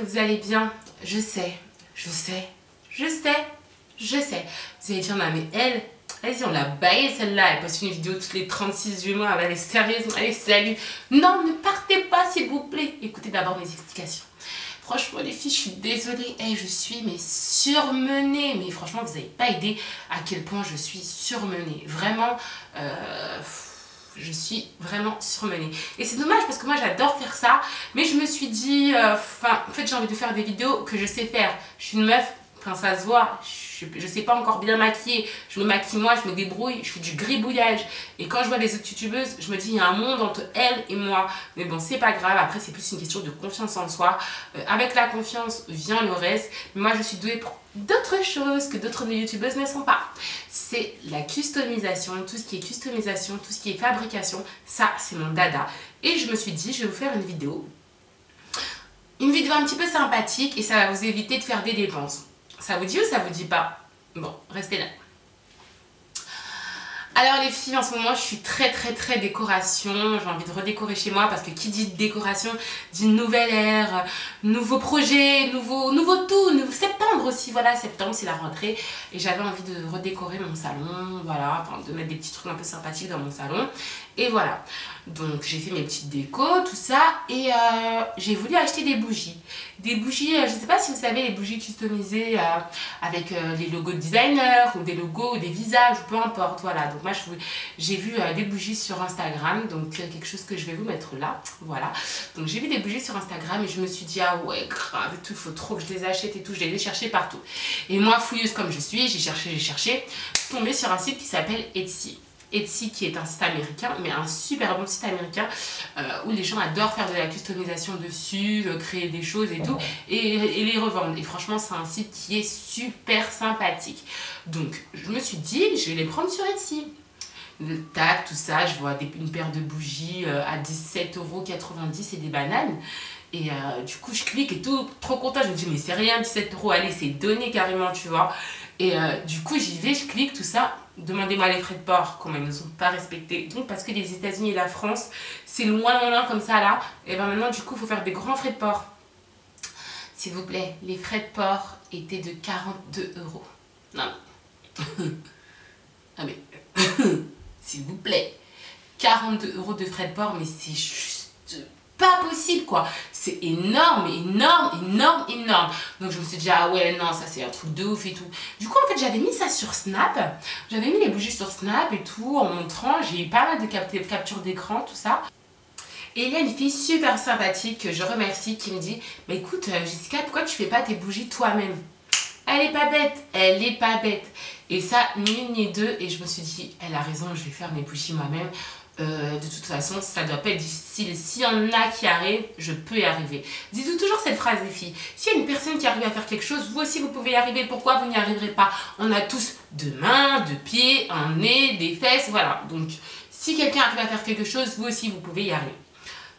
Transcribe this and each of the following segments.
vous allez bien. Je sais. Vous allez dire, non mais elle, vas-y, on l'a baillée celle-là. Elle poste une vidéo toutes les 36 mois. Elle est sérieuse. Allez, salut. Non, ne partez pas, s'il vous plaît. Écoutez d'abord mes explications. Franchement, les filles, je suis désolée. Je suis mais surmenée. Mais franchement, vous n'avez pas idée à quel point je suis surmenée. Vraiment, je suis vraiment surmenée. Et c'est dommage parce que moi, j'adore faire ça. Mais je me suis dit, en fait, j'ai envie de faire des vidéos que je sais faire. Je suis une meuf, quand ça se voit, je sais pas encore bien maquiller. Je me maquille moi, je me débrouille, je fais du gribouillage. Et quand je vois les autres youtubeuses, je me dis, il y a un monde entre elles et moi. Mais bon, c'est pas grave. Après, c'est plus une question de confiance en soi. Avec la confiance vient le reste. Mais moi, je suis douée pour d'autres choses que d'autres youtubeuses ne sont pas. C'est la customisation, tout ce qui est customisation, tout ce qui est fabrication. Ça, c'est mon dada. Et je me suis dit, je vais vous faire une vidéo. Une vidéo un petit peu sympathique et ça va vous éviter de faire des dépenses. Ça vous dit ou ça vous dit pas? Bon, restez là. Alors les filles, en ce moment, je suis très décoration. J'ai envie de redécorer chez moi parce que qui dit décoration dit nouvelle ère, nouveau projet, nouveau tout, septembre aussi. Voilà, septembre, c'est la rentrée. Et j'avais envie de redécorer mon salon, voilà, enfin, de mettre des petits trucs un peu sympathiques dans mon salon. Et voilà. Donc j'ai fait mes petites décos, tout ça. Et j'ai voulu acheter des bougies. Des bougies, je ne sais pas si vous savez, les bougies customisées avec les logos de designer ou des logos ou des visages, peu importe. Voilà, donc moi j'ai vu des bougies sur Instagram, donc quelque chose que je vais vous mettre là. Voilà, donc j'ai vu des bougies sur Instagram et je me suis dit, ah ouais, grave, il faut trop que je les achète et tout. Je les ai cherchées partout. Et moi, fouilleuse comme je suis, j'ai cherché, tombée sur un site qui s'appelle Etsy. Etsy qui est un site américain, mais un super bon site américain où les gens adorent faire de la customisation dessus, créer des choses et tout, et les revendre. Et franchement, c'est un site qui est super sympathique. Donc, je me suis dit, je vais les prendre sur Etsy. Le tac, tout ça, je vois une paire de bougies à 17,90 € et des bananes. Et du coup, je clique et tout, trop content. Je me dis, mais c'est rien, 17 €, allez, c'est donné carrément, tu vois. Et du coup, j'y vais, je clique, tout ça. Demandez-moi les frais de port, comment ils ne sont pas respectés. Donc, parce que les États-Unis et la France, c'est loin comme ça là. Et ben maintenant, du coup, il faut faire des grands frais de port. S'il vous plaît, les frais de port étaient de 42 €. Non. Ah mais, s'il vous plaît, 42 € de frais de port, mais c'est juste pas possible quoi. C'est énorme. Donc je me suis dit, ah ouais, non, ça c'est un truc de ouf et tout. Du coup, en fait, j'avais mis ça sur Snap. J'avais mis les bougies sur Snap et tout, en montrant. J'ai eu pas mal de captures d'écran, tout ça. Et il y a une fille super sympathique que je remercie qui me dit, bah écoute, Jessica, pourquoi tu fais pas tes bougies toi-même? Elle est pas bête. Et ça, ni une ni deux. Et je me suis dit, elle a raison, je vais faire mes bougies moi-même. De toute façon, ça doit pas être difficile. S'il y en a qui arrivent, je peux y arriver. Dites-vous toujours cette phrase, les filles. S'il y a une personne qui arrive à faire quelque chose, vous aussi vous pouvez y arriver. Pourquoi vous n'y arriverez pas? On a tous deux mains, deux pieds, un nez, des fesses, voilà. Donc, si quelqu'un arrive à faire quelque chose, vous aussi vous pouvez y arriver.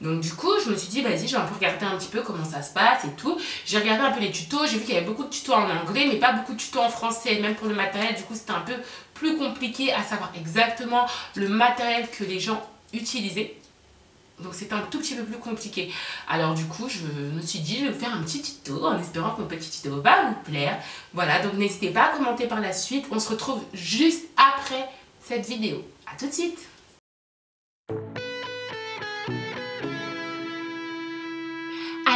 Donc du coup, je me suis dit, vas-y, je vais un peu regarder un petit peu comment ça se passe et tout. J'ai regardé un peu les tutos, j'ai vu qu'il y avait beaucoup de tutos en anglais, mais pas beaucoup de tutos en français, même pour le matériel. Du coup, c'était un peu plus compliqué à savoir exactement le matériel que les gens utilisaient. Donc c'était un tout petit peu plus compliqué. Alors du coup, je me suis dit, je vais vous faire un petit tuto en espérant que mon petit tuto va vous plaire. Voilà, donc n'hésitez pas à commenter par la suite. On se retrouve juste après cette vidéo. À tout de suite.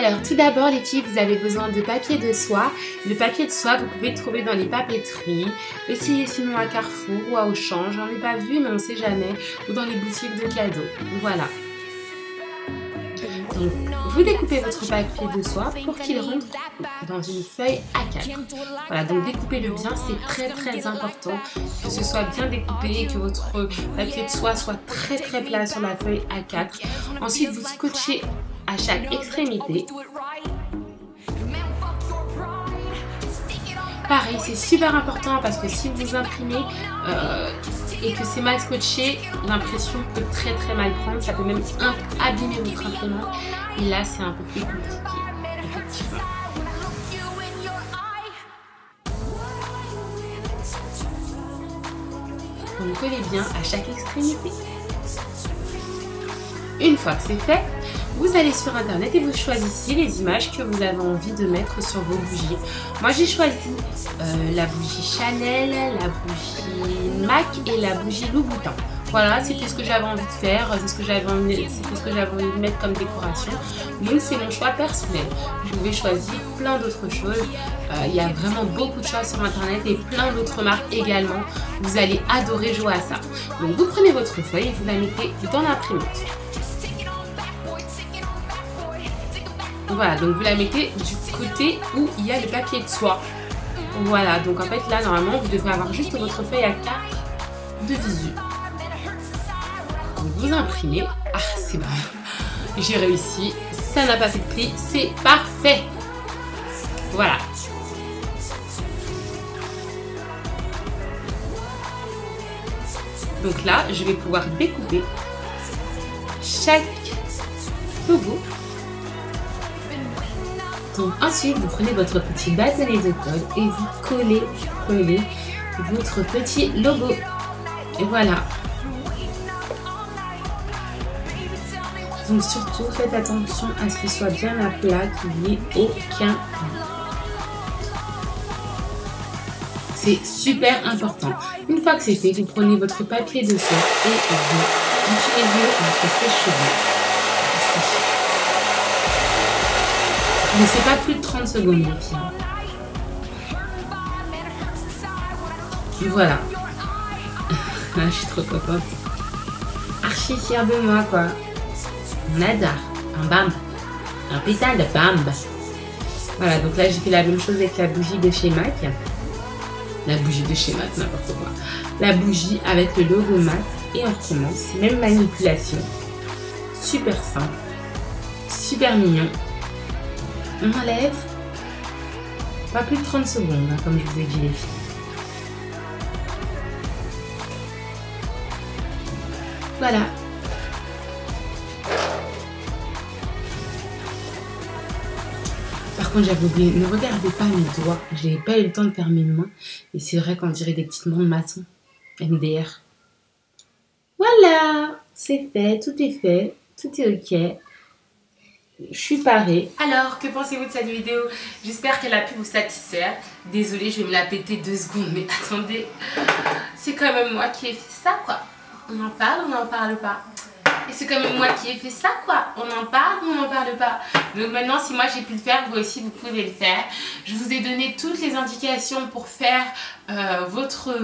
Alors tout d'abord les filles, vous avez besoin de papier de soie. Le papier de soie, vous pouvez le trouver dans les papeteries, aussi sinon à Carrefour ou à Auchan, j'en ai pas vu mais on sait jamais, ou dans les boutiques de cadeaux. Voilà. Donc vous découpez votre papier de soie pour qu'il rentre dans une feuille A4. Voilà, donc découpez-le bien, c'est très important que ce soit bien découpé, que votre papier de soie soit très plat sur la feuille A4. Ensuite vous scotchez à chaque extrémité. Pareil, c'est super important parce que si vous imprimez et que c'est mal scotché, l'impression peut très mal prendre. Ça peut même abîmer votre imprimante. Et là, c'est un peu plus compliqué, effectivement. Donc collez bien à chaque extrémité. Une fois que c'est fait, Vous allez sur internet et vous choisissez les images que vous avez envie de mettre sur vos bougies. Moi j'ai choisi la bougie Chanel, la bougie MAC et la bougie Louboutin. Voilà, c'était ce que j'avais envie de faire, c'était ce que j'avais envie de mettre comme décoration. Donc c'est mon choix personnel. Je pouvais choisir plein d'autres choses. Il y a vraiment beaucoup de choses sur internet et plein d'autres marques également. Vous allez adorer jouer à ça. Donc vous prenez votre feuille et vous la mettez dans l'imprimante. Voilà, donc vous la mettez du côté où il y a le papier de soie. Voilà, donc en fait là normalement vous devrez avoir juste votre feuille à 4 de visu. Donc vous imprimez. Ah c'est bon, j'ai réussi, ça n'a pas fait de pli, c'est parfait. Voilà. Donc là je vais pouvoir découper chaque logo. Donc ensuite, vous prenez votre petit bâtonnet de colle et vous collez votre petit logo. Et voilà. Donc surtout, faites attention à ce qu'il soit bien à plat, qu'il n'y ait aucun. C'est super important. Une fois que c'est fait, vous prenez votre papier de soie et vous utilisez votre sèche-cheveux. Mais c'est pas plus de 30 secondes, les filles. Voilà. Je suis trop contente. Archi fière de moi, quoi. On adore. Un bamb. Un putain de bamb. Voilà, donc là, j'ai fait la même chose avec la bougie de chez MAC. La bougie de chez MAC, n'importe quoi. La bougie avec le logo MAC. Et on recommence. Même manipulation. Super simple. Super mignon. On enlève. Pas plus de 30 secondes, hein, comme je vous ai dit, les filles. Voilà. Par contre, j'avais oublié, ne regardez pas mes doigts. J'ai pas eu le temps de faire mes mains. Et c'est vrai qu'on dirait des petites mains de maçon. MDR. Voilà. C'est fait, tout est ok. Je suis parée. Alors, que pensez-vous de cette vidéo? J'espère qu'elle a pu vous satisfaire. Désolée, je vais me la péter 2 secondes. Mais attendez, c'est quand même moi qui ai fait ça, quoi. On en parle ou on n'en parle pas? Et c'est quand même moi qui ai fait ça, quoi. On en parle ou on n'en parle pas? Donc maintenant, si moi j'ai pu le faire, vous aussi vous pouvez le faire. Je vous ai donné toutes les indications pour faire votre